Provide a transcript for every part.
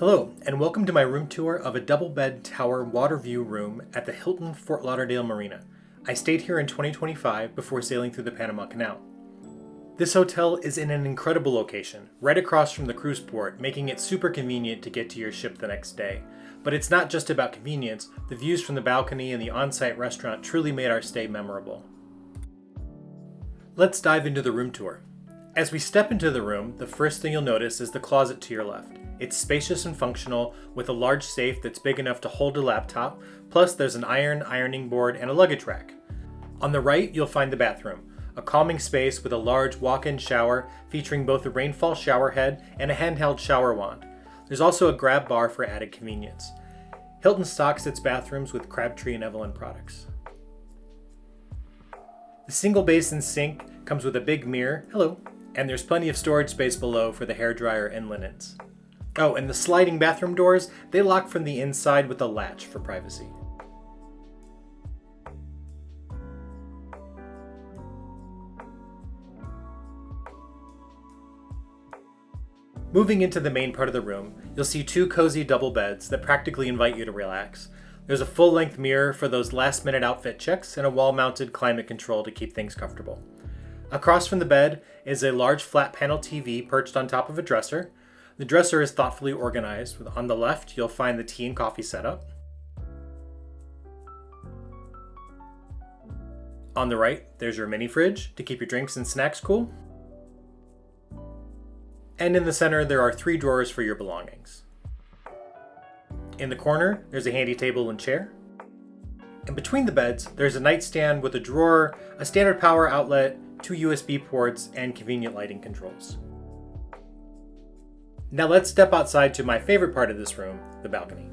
Hello, and welcome to my room tour of a double-bed tower Waterview room at the Hilton Fort Lauderdale Marina. I stayed here in 2025 before sailing through the Panama Canal. This hotel is in an incredible location, right across from the cruise port, making it super convenient to get to your ship the next day. But it's not just about convenience, the views from the balcony and the on-site restaurant truly made our stay memorable. Let's dive into the room tour. As we step into the room, the first thing you'll notice is the closet to your left. It's spacious and functional, with a large safe that's big enough to hold a laptop, plus there's an ironing board and a luggage rack. On the right, you'll find the bathroom, a calming space with a large walk-in shower featuring both a rainfall shower head and a handheld shower wand. There's also a grab bar for added convenience. Hilton stocks its bathrooms with Crabtree and Evelyn products. The single basin sink comes with a big mirror, and there's plenty of storage space below for the hairdryer and linens. Oh, and the sliding bathroom doors, they lock from the inside with a latch for privacy. Moving into the main part of the room, you'll see two cozy double beds that practically invite you to relax. There's a full-length mirror for those last-minute outfit checks and a wall-mounted climate control to keep things comfortable. Across from the bed is a large flat-panel TV perched on top of a dresser. The dresser is thoughtfully organized. On the left, you'll find the tea and coffee setup. On the right, there's your mini fridge to keep your drinks and snacks cool. And in the center, there are 3 drawers for your belongings. In the corner, there's a handy table and chair. And between the beds, there's a nightstand with a drawer, a standard power outlet, 2 USB ports, and convenient lighting controls. Now let's step outside to my favorite part of this room, the balcony.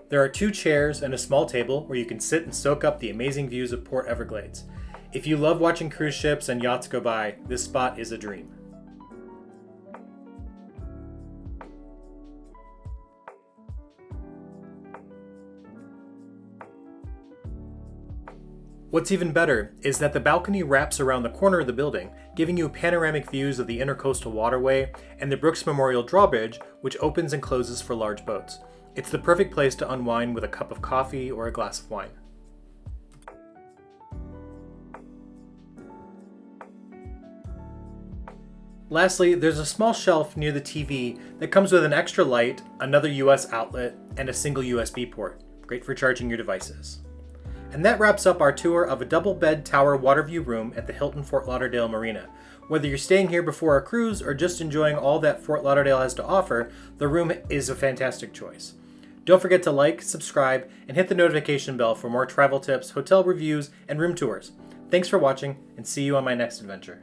There are 2 chairs and a small table where you can sit and soak up the amazing views of Port Everglades. If you love watching cruise ships and yachts go by, this spot is a dream. What's even better is that the balcony wraps around the corner of the building, giving you panoramic views of the Intercoastal Waterway and the Brooks Memorial Drawbridge, which opens and closes for large boats. It's the perfect place to unwind with a cup of coffee or a glass of wine. Lastly, there's a small shelf near the TV that comes with an extra light, another US outlet, and a single USB port. Great for charging your devices. And that wraps up our tour of a double-bed tower Waterview room at the Hilton Fort Lauderdale Marina. Whether you're staying here before a cruise or just enjoying all that Fort Lauderdale has to offer, the room is a fantastic choice. Don't forget to like, subscribe, and hit the notification bell for more travel tips, hotel reviews, and room tours. Thanks for watching, and see you on my next adventure.